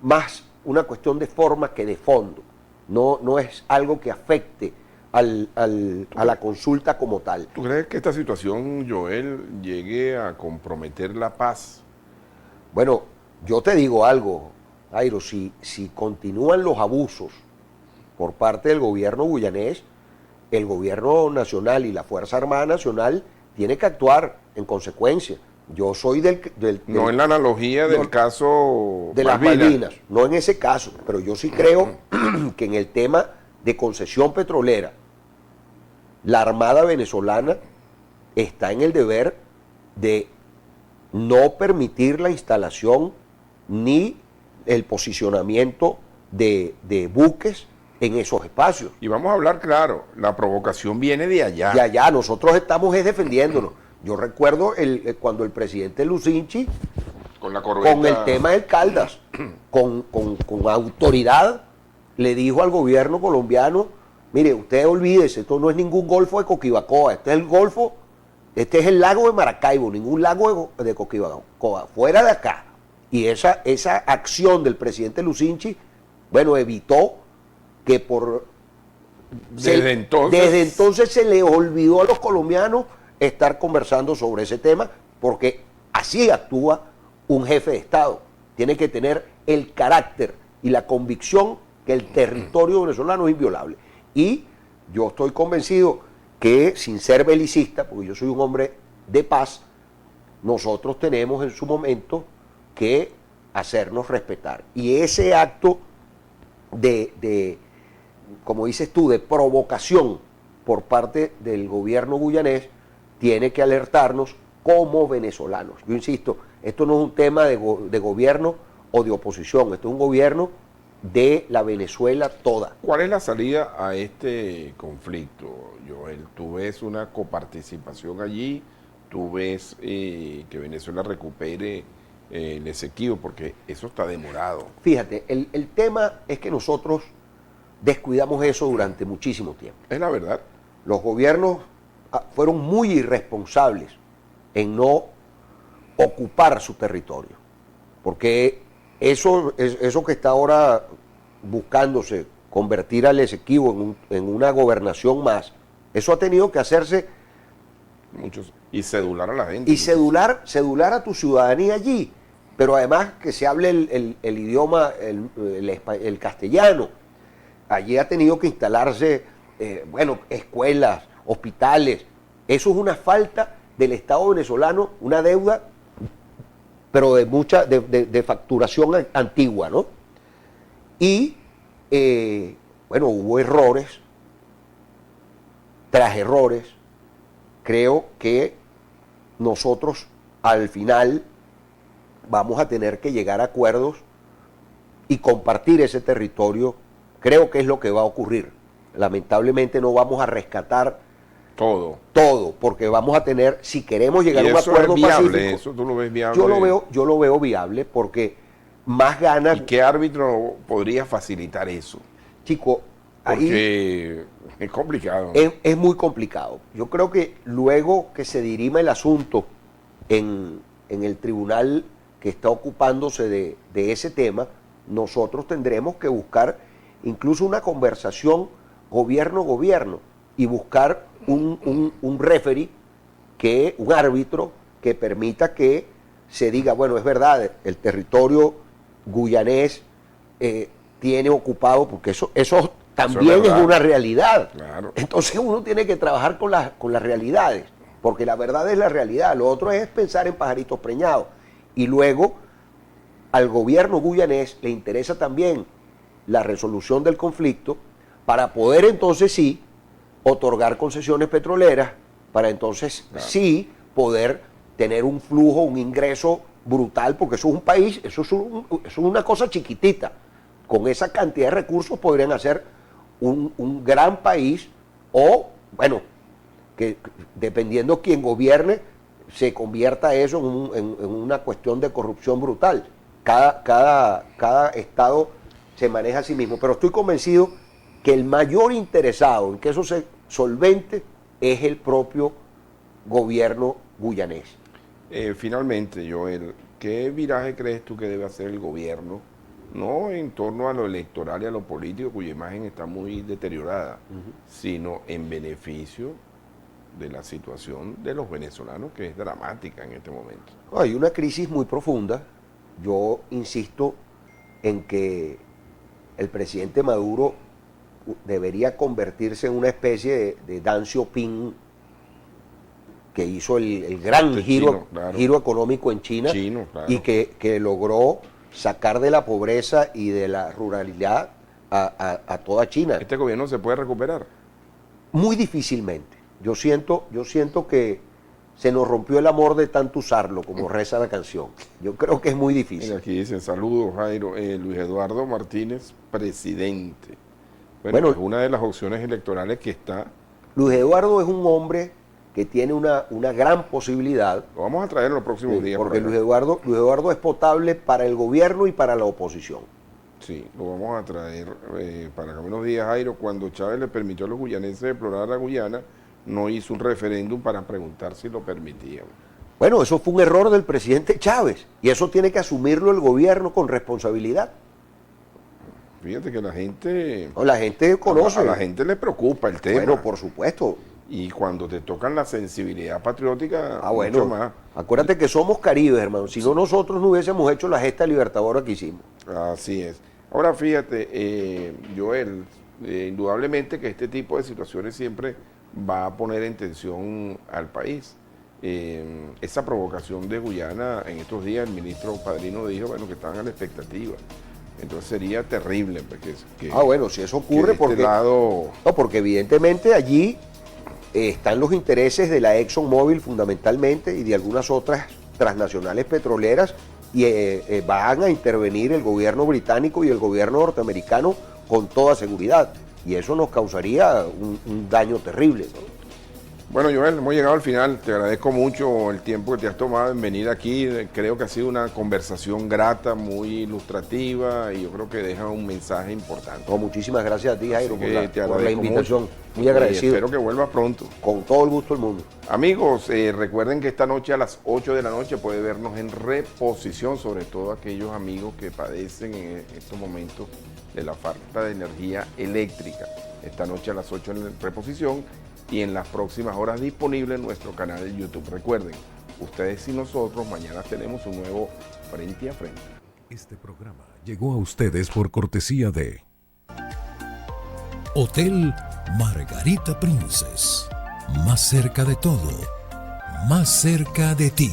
S3: más una cuestión de forma que de fondo. No es algo que afecte a la consulta como tal.
S2: ¿Tú crees que esta situación, Joel, llegue a comprometer la paz?
S3: Bueno, yo te digo algo, Jairo, si continúan los abusos por parte del gobierno guyanés, el gobierno nacional y la Fuerza Armada Nacional tiene que actuar en consecuencia. Yo soy
S2: no en la analogía del caso
S3: de las Malvinas, no en ese caso, pero yo sí creo que en el tema de concesión petrolera, la Armada venezolana está en el deber de no permitir la instalación ni el posicionamiento de buques en esos espacios.
S2: Y vamos a hablar claro, la provocación viene de allá.
S3: De allá, nosotros estamos defendiéndonos. Yo recuerdo cuando el presidente Lucinchi,
S2: con el
S3: tema del Caldas, con autoridad, le dijo al gobierno colombiano, mire, usted olvídese, esto no es ningún golfo de Coquibacoa, este es el lago de Maracaibo, ningún lago de Coquibacoa, fuera de acá. Y esa acción del presidente Lucinchi, bueno, evitó que desde entonces se le olvidó a los colombianos estar conversando sobre ese tema, porque así actúa un jefe de Estado. Tiene que tener el carácter y la convicción que el territorio venezolano es inviolable. Y yo estoy convencido que, sin ser belicista, porque yo soy un hombre de paz, nosotros tenemos en su momento que hacernos respetar. Y ese acto como dices tú, de provocación por parte del gobierno guyanés, tiene que alertarnos como venezolanos. Yo insisto, esto no es un tema de gobierno o de oposición, esto es un gobierno de la Venezuela toda.
S2: ¿Cuál es la salida a este conflicto, Joel? ¿Tú ves una coparticipación allí? ¿Tú ves que Venezuela recupere el Esequibo? Porque eso está demorado.
S3: Fíjate, el tema es que nosotros descuidamos eso durante muchísimo tiempo.
S2: Es la verdad.
S3: Los gobiernos fueron muy irresponsables en no ocupar su territorio, porque eso que está ahora buscándose convertir al Esequibo en una gobernación más, eso ha tenido que hacerse
S2: y cedular a la gente.
S3: Y cedular a tu ciudadanía allí, pero además que se hable el idioma, el castellano. Allí ha tenido que instalarse, escuelas, hospitales. Eso es una falta del Estado venezolano, una deuda, pero de facturación antigua, ¿no? Y bueno, hubo errores, tras errores. Creo que nosotros al final vamos a tener que llegar a acuerdos y compartir ese territorio. Creo que es lo que va a ocurrir. Lamentablemente no vamos a rescatar todo, porque vamos a tener, si queremos llegar a un acuerdo
S2: viable,
S3: pacífico,
S2: ¿eso tú lo ves viable?
S3: yo lo veo viable, porque más ganas.
S2: ¿Y qué árbitro podría facilitar eso?
S3: Chico,
S2: porque es complicado.
S3: Es muy complicado. Yo creo que luego que se dirima el asunto en el tribunal que está ocupándose de ese tema, nosotros tendremos que buscar incluso una conversación gobierno-gobierno y buscar un referee, un árbitro que permita que se diga, bueno, es verdad, el territorio guyanés tiene ocupado, porque eso también es una realidad.
S2: Claro.
S3: Entonces uno tiene que trabajar con las realidades, porque la verdad es la realidad, lo otro es pensar en pajaritos preñados. Y luego al gobierno guyanés le interesa también la resolución del conflicto para poder entonces sí otorgar concesiones petroleras, para entonces sí poder tener un flujo, un ingreso brutal, porque eso es un país, eso es una cosa chiquitita. Con esa cantidad de recursos podrían hacer un gran país, o, bueno, que dependiendo quién gobierne, se convierta eso en una cuestión de corrupción brutal. Cada estado se maneja a sí mismo, pero estoy convencido que el mayor interesado en que eso se solvente es el propio gobierno guyanés.
S2: Finalmente, Joel, ¿qué viraje crees tú que debe hacer el gobierno? No en torno a lo electoral y a lo político, cuya imagen está muy deteriorada, sino en beneficio de la situación de los venezolanos, que es dramática en este momento.
S3: Hay una crisis muy profunda. Yo insisto en que el presidente Maduro debería convertirse en una especie de Deng Xiaoping, que hizo el gran giro económico en China,
S2: claro.
S3: Y que logró sacar de la pobreza y de la ruralidad a toda China.
S2: ¿Este gobierno se puede recuperar?
S3: Muy difícilmente. Yo siento que se nos rompió el amor de tanto usarlo, como reza la canción. Yo creo que es muy difícil.
S2: Mira, aquí dicen, saludos Jairo, Luis Eduardo Martínez, presidente. Bueno, es una de las opciones electorales que está.
S3: Luis Eduardo es un hombre que tiene una gran posibilidad.
S2: Lo vamos a traer en los próximos días.
S3: Porque Luis Eduardo es potable para el gobierno y para la oposición.
S2: Sí, lo vamos a traer para que unos días, Jairo, cuando Chávez le permitió a los guyaneses explorar la Guyana, no hizo un referéndum para preguntar si lo permitían.
S3: Bueno, eso fue un error del presidente Chávez, y eso tiene que asumirlo el gobierno con responsabilidad.
S2: Fíjate que la gente...
S3: No, la gente conoce.
S2: A la gente le preocupa el tema.
S3: Bueno, por supuesto.
S2: Y cuando te tocan la sensibilidad patriótica,
S3: bueno,
S2: mucho más.
S3: Acuérdate que somos Caribe, hermano. Si no, nosotros no hubiésemos hecho la gesta libertadora que hicimos.
S2: Así es. Ahora, fíjate, Joel, indudablemente que este tipo de situaciones siempre va a poner en tensión al país. Esa provocación de Guyana en estos días, el ministro Padrino dijo, bueno, que estaban a la expectativa. Entonces sería terrible.
S3: Bueno, si eso ocurre, porque evidentemente allí están los intereses de la ExxonMobil fundamentalmente y de algunas otras transnacionales petroleras, y van a intervenir el gobierno británico y el gobierno norteamericano con toda seguridad, y eso nos causaría un daño terrible, ¿no?
S2: Bueno, Joel, hemos llegado al final. Te agradezco mucho el tiempo que te has tomado en venir aquí. Creo que ha sido una conversación grata, muy ilustrativa, y yo creo que deja un mensaje importante.
S3: Muchísimas gracias a ti, Jairo, por la invitación.
S2: Mucho.
S3: Muy agradecido.
S2: Espero que vuelvas pronto.
S3: Con todo el gusto del mundo.
S2: Amigos, recuerden que esta noche a las 8 de la noche puede vernos en reposición, sobre todo aquellos amigos que padecen en estos momentos de la falta de energía eléctrica. Esta noche a las 8 en reposición, y en las próximas horas disponible en nuestro canal de YouTube. Recuerden, ustedes y nosotros mañana tenemos un nuevo Frente a Frente.
S1: Este programa llegó a ustedes por cortesía de Hotel Margarita Princess. Más cerca de todo, más cerca de ti.